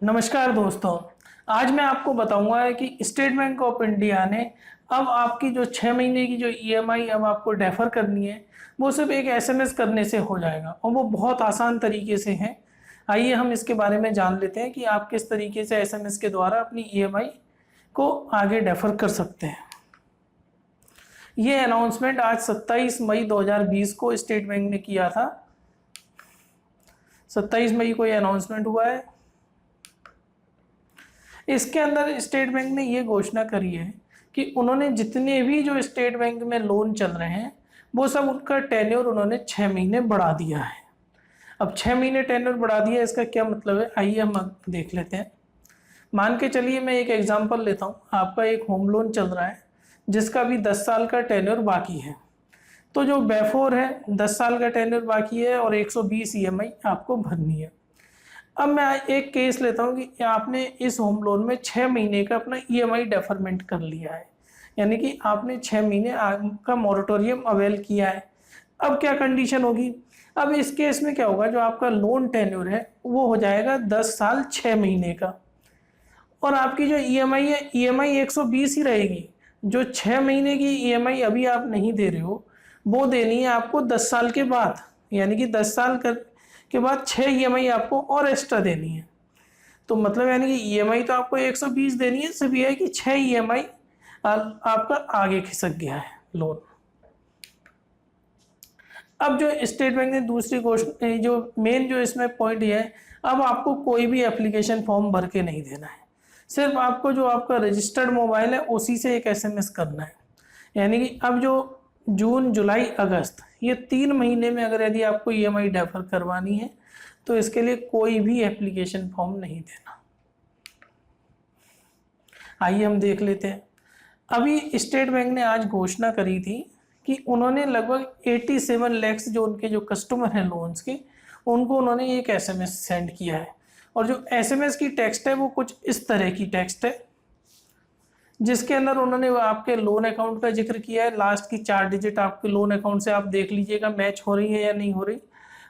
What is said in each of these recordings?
नमस्कार दोस्तों। आज मैं आपको बताऊंगा कि स्टेट बैंक ऑफ इंडिया ने अब आपकी जो 6 महीने की जो ईएमआई अब आपको डेफर करनी है वो सिर्फ एक एसएमएस करने से हो जाएगा और वो बहुत आसान तरीके से है। आइए हम इसके बारे में जान लेते हैं कि आप किस तरीके से एसएमएस के द्वारा अपनी ईएमआई को आगे डेफर कर सकते हैं। ये अनाउंसमेंट आज 27 मई 2020 को स्टेट बैंक ने किया था। 27 मई को ये अनाउंसमेंट हुआ है। इसके अंदर स्टेट बैंक ने ये घोषणा करी है कि उन्होंने जितने भी जो स्टेट बैंक में लोन चल रहे हैं वो सब उनका टेन्योर उन्होंने 6 महीने बढ़ा दिया है। अब 6 महीने टेन्योर बढ़ा दिया, इसका क्या मतलब है आइए हम देख लेते हैं। मान के चलिए मैं एक एग्जांपल लेता हूँ। आपका एक होम लोन चल रहा है जिसका भी 10 साल का टेन्योर बाकी है। तो जो बेफोर है 10 साल का टेन्योर बाकी है और 120 ईएमआई आपको भरनी है। अब मैं एक केस लेता हूँ कि आपने इस होम लोन में 6 महीने का अपना ईएमआई डेफरमेंट कर लिया है, यानी कि आपने 6 महीने का मॉरेटोरियम अवेल किया है। अब क्या कंडीशन होगी? अब इस केस में क्या होगा, जो आपका लोन टेन्योर है वो हो जाएगा 10 साल 6 महीने का और आपकी जो ईएमआई है ईएमआई 120 ही रहेगी। जो 6 महीने की ईएमआई अभी आप नहीं दे रहे हो वो देनी है आपको 10 साल के बाद, यानी कि 10 साल के बाद 6 ईएमआई आपको और एक्स्ट्रा देनी है। तो मतलब यानी कि ईएमआई तो आपको 120 देनी है, सिर्फ यह है कि 6 ईएमआई आपका आगे खिसक गया है लोन। अब जो स्टेट बैंक ने दूसरी क्वेश्चन जो मेन जो इसमें पॉइंट ये है, अब आपको कोई भी एप्लीकेशन फॉर्म भर के नहीं देना है। सिर्फ आपको जो आपका रजिस्टर्ड मोबाइल है उसी से एक एसएमएस करना है। यानी कि अब जो जून जुलाई अगस्त ये 3 महीने में अगर यदि आपको ईएमआई डेफर करवानी है तो इसके लिए कोई भी एप्लीकेशन फॉर्म नहीं देना। आइए हम देख लेते हैं। अभी स्टेट बैंक ने आज घोषणा करी थी कि उन्होंने लगभग 87 लाख जो उनके जो कस्टमर हैं लोन्स के, उनको उन्होंने एक एसएमएस सेंड किया है। और जो एसएमएस की टेक्स्ट है वो कुछ इस तरह की टेक्स्ट है, जिसके अंदर उन्होंने आपके लोन अकाउंट का जिक्र किया है। लास्ट की 4 डिजिट आपके लोन अकाउंट से आप देख लीजिएगा मैच हो रही है या नहीं हो रही।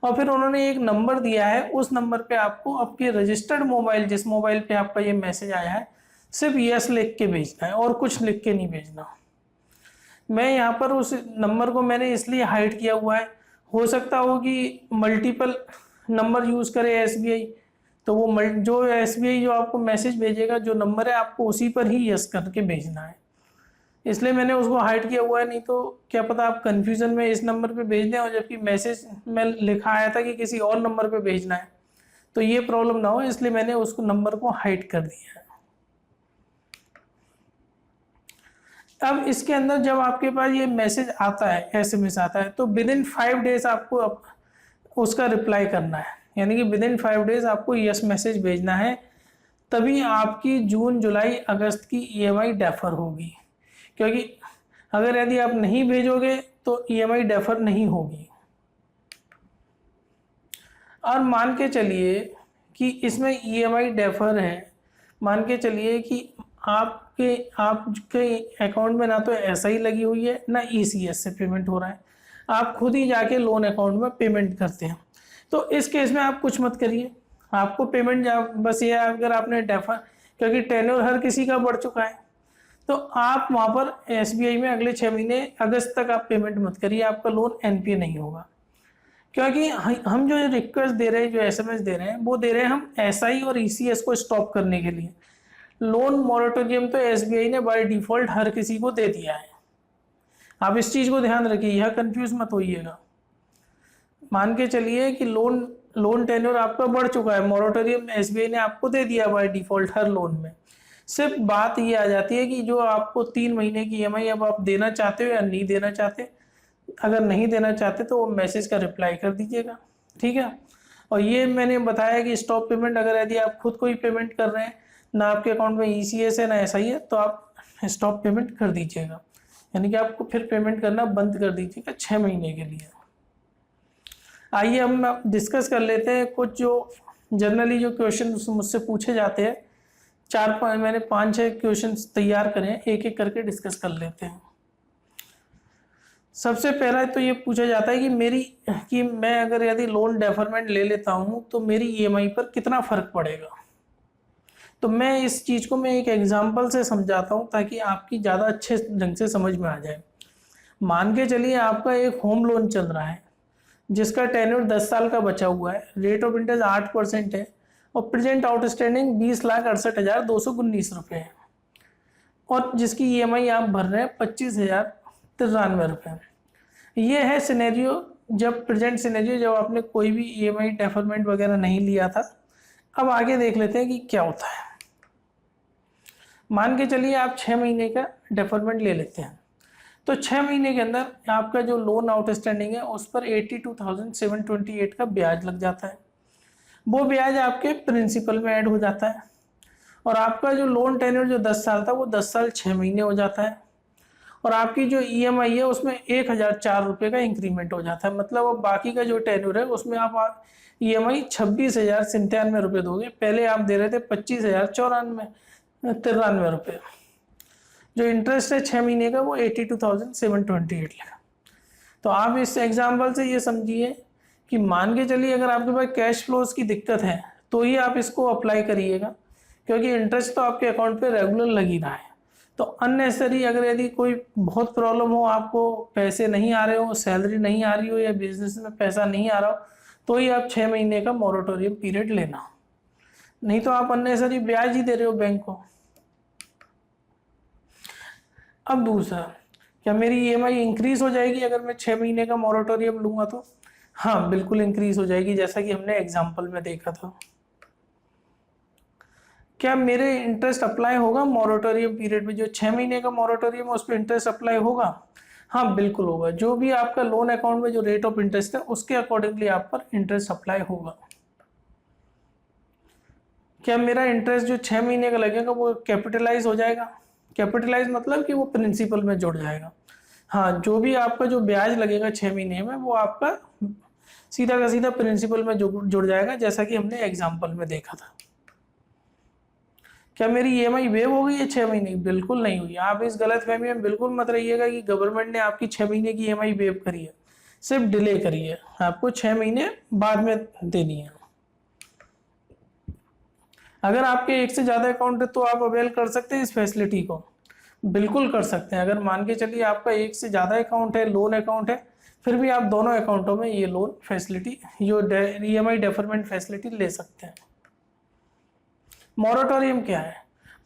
और फिर उन्होंने एक नंबर दिया है, उस नंबर पे आपको आपके रजिस्टर्ड मोबाइल जिस मोबाइल पे आपका ये मैसेज आया है सिर्फ यस लिख के भेजना है और कुछ लिख के नहीं भेजना। मैं यहाँ पर उस नंबर को मैंने इसलिए हाइड किया हुआ है, हो सकता हो कि मल्टीपल नंबर यूज़ करे एसबीआई, तो वो जो एसबीआई जो आपको मैसेज भेजेगा जो नंबर है आपको उसी पर ही यस करके भेजना है, इसलिए मैंने उसको हाइड किया हुआ है। नहीं तो क्या पता आप कंफ्यूजन में इस नंबर पे भेज दें और जबकि मैसेज में लिखा आया था कि किसी और नंबर पे भेजना है, तो ये प्रॉब्लम ना हो, इसलिए मैंने उसको नंबर को हाइड कर दिया है। अब इसके अंदर जब आपके पास ये मैसेज आता है एसएमएस आता है तो विद इन 5 डेज आपको उसका रिप्लाई करना है, यानी कि विद इन 5 डेज आपको यस मैसेज भेजना है, तभी आपकी जून जुलाई अगस्त की ईएमआई डेफर होगी। क्योंकि अगर यदि आप नहीं भेजोगे तो ईएमआई डेफर नहीं होगी। और मान के चलिए कि इसमें ईएमआई डेफर है, मान के चलिए कि आपके अकाउंट में ना तो एसआई लगी हुई है ना ईसीएस से पेमेंट हो रहा है, आप खुद ही जाके लोन अकाउंट में पेमेंट करते हैं। तो इस केस में आप कुछ मत करिए, आपको पेमेंट बस ये अगर आपने डेफर, क्योंकि टेन्योर हर किसी का बढ़ चुका है, तो आप वहाँ पर एसबीआई में अगले 6 महीने अगस्त तक आप पेमेंट मत करिए, आपका लोन एनपीए नहीं होगा। क्योंकि हम जो रिक्वेस्ट दे रहे हैं, जो एसएमएस दे रहे हैं, वो दे रहे हैं हम एसआई और ईसीएस को स्टॉप करने के लिए। लोन मॉरेटोरियम तो एसबीआई ने बाय डिफॉल्ट हर किसी को दे दिया है। आप इस चीज़ को ध्यान रखिए, यह कंफ्यूज मत होइएगा। मान के चलिए कि लोन टेन्योर आपका बढ़ चुका है, मॉरेटोरियम एसबीआई ने आपको दे दिया बाय डिफॉल्ट हर लोन में। सिर्फ बात ये आ जाती है कि जो आपको 3 महीने की ईएमआई अब आप देना चाहते हो या नहीं देना चाहते। अगर नहीं देना चाहते तो वो मैसेज का रिप्लाई कर दीजिएगा, ठीक है। और ये मैंने बताया कि स्टॉप पेमेंट, अगर यदि आप खुद को ही पेमेंट कर रहे हैं, ना आपके अकाउंट में ईसीएस है ना एसआई है, तो आप स्टॉप पेमेंट कर दीजिएगा, यानी कि आपको फिर पेमेंट करना बंद कर दीजिएगा 6 महीने के लिए। आइए हम डिस्कस कर लेते हैं कुछ जो जनरली जो क्वेश्चन मुझसे पूछे जाते हैं। मैंने 5-6 क्वेश्चन तैयार करे हैं, एक एक करके डिस्कस कर लेते हैं। सबसे पहला तो ये पूछा जाता है कि मैं अगर यदि लोन डेफरमेंट ले लेता हूँ तो मेरी ईएमआई पर कितना फर्क पड़ेगा। तो मैं इस चीज़ को मैं एक एग्जांपल से समझाता हूँ ताकि आपकी ज़्यादा अच्छे ढंग से समझ में आ जाए। मान के चलिए आपका एक होम लोन चल रहा है जिसका टेन्योर 10 साल का बचा हुआ है, रेट ऑफ इंटरेस्ट 8% है और प्रेजेंट आउटस्टैंडिंग 20,68,219 रुपये है और जिसकी ईएमआई आप भर रहे हैं 25,093 रुपये। ये है सिनेरियो, जब प्रेजेंट सिनेरियो जब आपने कोई भी ईएमआई डेफरमेंट वगैरह नहीं लिया था। अब आगे देख लेते हैं कि क्या होता है। मान के चलिए आप 6 महीने का डेफरमेंट ले लेते हैं, तो 6 महीने के अंदर आपका जो लोन आउटस्टैंडिंग है उस पर 82,728 का ब्याज लग जाता है। वो ब्याज आपके प्रिंसिपल में ऐड हो जाता है और आपका जो लोन टेन्योर जो 10 साल था वो 10 साल 6 महीने हो जाता है और आपकी जो ईएमआई है उसमें 1,004 रुपये का इंक्रीमेंट हो जाता है। मतलब अब बाकी का जो टेन्योर है उसमें आप ईएमआई 26,097 रुपये दोगे। पहले आप दे रहे थे 25,093 रुपये। जो इंटरेस्ट है 6 महीने का वो 82,728 लगा। तो आप इस एग्जाम्पल से ये समझिए कि मान के चलिए अगर आपके पास कैश फ्लोज की दिक्कत है तो ही आप इसको अप्लाई करिएगा, क्योंकि इंटरेस्ट तो आपके अकाउंट पे रेगुलर लग ही रहा है। तो अननेसेसरी अगर यदि कोई बहुत प्रॉब्लम हो, आपको पैसे नहीं आ रहे हो, सैलरी नहीं आ रही हो या बिजनेस में पैसा नहीं आ रहा हो, तो ही आप 6 महीने का मोरेटोरियम पीरियड लेना, नहीं तो आप अननेसेसरी ब्याज ही दे रहे हो बैंक को। अब दूसरा, क्या मेरी ईएमआई इंक्रीज हो जाएगी अगर मैं 6 महीने का मोरेटोरियम लूंगा? तो हाँ, बिल्कुल इंक्रीज हो जाएगी, जैसा कि हमने एग्जाम्पल में देखा था। क्या मेरे इंटरेस्ट अप्लाई होगा मोरेटोरियम पीरियड में? जो 6 महीने का मोरेटोरियम है उस पर इंटरेस्ट अप्लाई होगा? हाँ, बिल्कुल होगा। जो भी आपका लोन अकाउंट में जो रेट ऑफ इंटरेस्ट है उसके अकॉर्डिंगली आप पर इंटरेस्ट अप्लाई होगा। क्या मेरा इंटरेस्ट जो 6 महीने का लगेगा वो कैपिटलाइज हो जाएगा? कैपिटलाइज मतलब कि वो प्रिंसिपल में जुड़ जाएगा। हाँ, जो भी आपका जो ब्याज लगेगा 6 महीने में वो आपका सीधा का सीधा प्रिंसिपल में जुड़ जाएगा, जैसा कि हमने एग्जाम्पल में देखा था। क्या मेरी ईएमआई वेव हो गई है 6 महीने की? बिल्कुल नहीं हुई। आप इस गलतफहमी में बिल्कुल मत रहिएगा कि गवर्नमेंट ने आपकी 6 महीने की ईएमआई वेव करी है। सिर्फ डिले करी है, आपको 6 महीने बाद में देनी है। अगर आपके एक से ज़्यादा अकाउंट है तो आप अवेल कर सकते हैं इस फैसिलिटी को, बिल्कुल कर सकते हैं। अगर मान के चलिए आपका एक से ज़्यादा अकाउंट है, लोन अकाउंट है, फिर भी आप दोनों अकाउंटों में ये लोन फैसिलिटी, जो ईएमआई डेफरमेंट फैसिलिटी ले सकते हैं। मोरेटोरियम क्या है?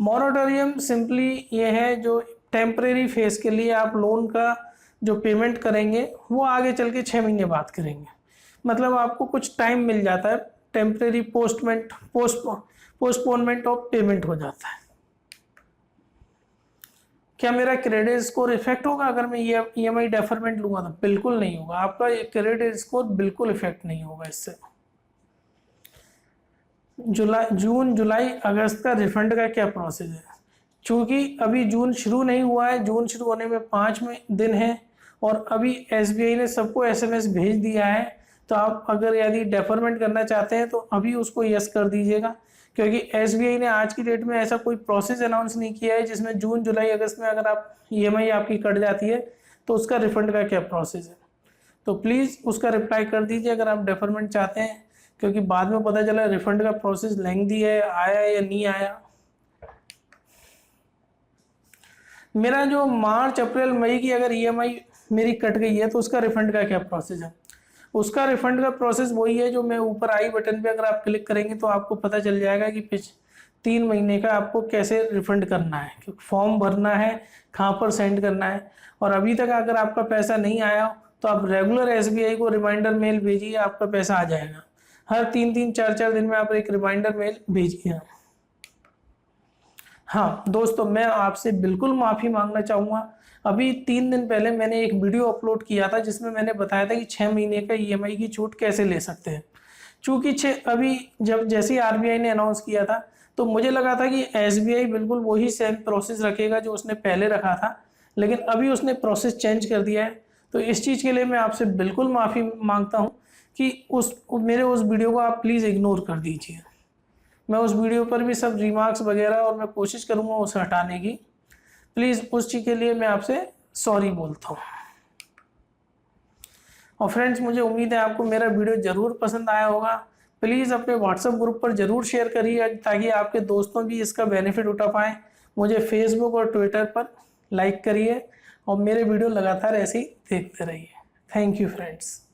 मोरेटोरियम सिंपली ये है जो टेम्परेरी फेज के लिए आप लोन का जो पेमेंट करेंगे वो आगे चल के 6 महीने बाद करेंगे। मतलब आपको कुछ टाइम मिल जाता है, टेम्परेरी पोस्टपोनमेंट ऑफ पेमेंट हो जाता है। क्या मेरा क्रेडिट स्कोर इफेक्ट होगा अगर मैं ये ईएमआई डेफरमेंट लूंगा? तो बिल्कुल नहीं होगा। आपका क्रेडिट स्कोर बिल्कुल इफेक्ट नहीं होगा इससे। जून जुलाई अगस्त का रिफंड का क्या प्रोसेस है? चूंकि अभी जून शुरू नहीं हुआ है, जून शुरू होने में 5 दिन है और अभी एसबीआई ने सबको एसएमएस भेज दिया है। तो आप अगर यदि डेफरमेंट करना चाहते हैं तो अभी उसको यस कर दीजिएगा, क्योंकि एसबीआई ने आज की डेट में ऐसा कोई प्रोसेस अनाउंस नहीं किया है जिसमें जून जुलाई अगस्त में अगर आप ईएमआई आपकी कट जाती है तो उसका रिफंड का क्या प्रोसेस है। तो प्लीज़ उसका रिप्लाई कर दीजिए अगर आप डेफरमेंट चाहते हैं, क्योंकि बाद में पता चला रिफंड का प्रोसेस लेंथी है, आया या नहीं आया। मेरा जो मार्च अप्रैल मई की अगर ईएमआई मेरी कट गई है तो उसका रिफंड का क्या प्रोसेस है? उसका रिफंड का प्रोसेस वही है जो मैं ऊपर आई बटन पे अगर आप क्लिक करेंगे तो आपको पता चल जाएगा कि 3 महीने का आपको कैसे रिफंड करना है, फॉर्म भरना है, कहाँ पर सेंड करना है। और अभी तक अगर आपका पैसा नहीं आया तो आप रेगुलर एसबीआई को रिमाइंडर मेल भेजिए, आपका पैसा आ जाएगा। हर 3-3 4-4 दिन में आप एक रिमाइंडर मेल भेजिए। हाँ दोस्तों, मैं आपसे बिल्कुल माफ़ी मांगना चाहूँगा। अभी 3 दिन पहले मैंने एक वीडियो अपलोड किया था जिसमें मैंने बताया था कि 6 महीने का ईएमआई की छूट कैसे ले सकते हैं। चूँकि अभी जब जैसे आरबीआई ने अनाउंस किया था तो मुझे लगा था कि एसबीआई बिल्कुल वही सेम प्रोसेस रखेगा जो उसने पहले रखा था, लेकिन अभी उसने प्रोसेस चेंज कर दिया है। तो इस चीज़ के लिए मैं आपसे बिल्कुल माफ़ी मांगता हूँ कि मेरे उस वीडियो को आप प्लीज़ इग्नोर कर दीजिए। मैं उस वीडियो पर भी सब रिमार्क्स वगैरह और मैं कोशिश करूँगा उसे हटाने की। प्लीज़ उस चीज़ के लिए मैं आपसे सॉरी बोलता हूँ। और फ्रेंड्स, मुझे उम्मीद है आपको मेरा वीडियो ज़रूर पसंद आया होगा। प्लीज़ अपने व्हाट्सएप ग्रुप पर ज़रूर शेयर करिए ताकि आपके दोस्तों भी इसका बेनिफिट उठा पाएँ। मुझे फेसबुक और ट्विटर पर लाइक करिए और मेरे वीडियो लगातार ऐसे ही देखते रहिए। Thank you friends.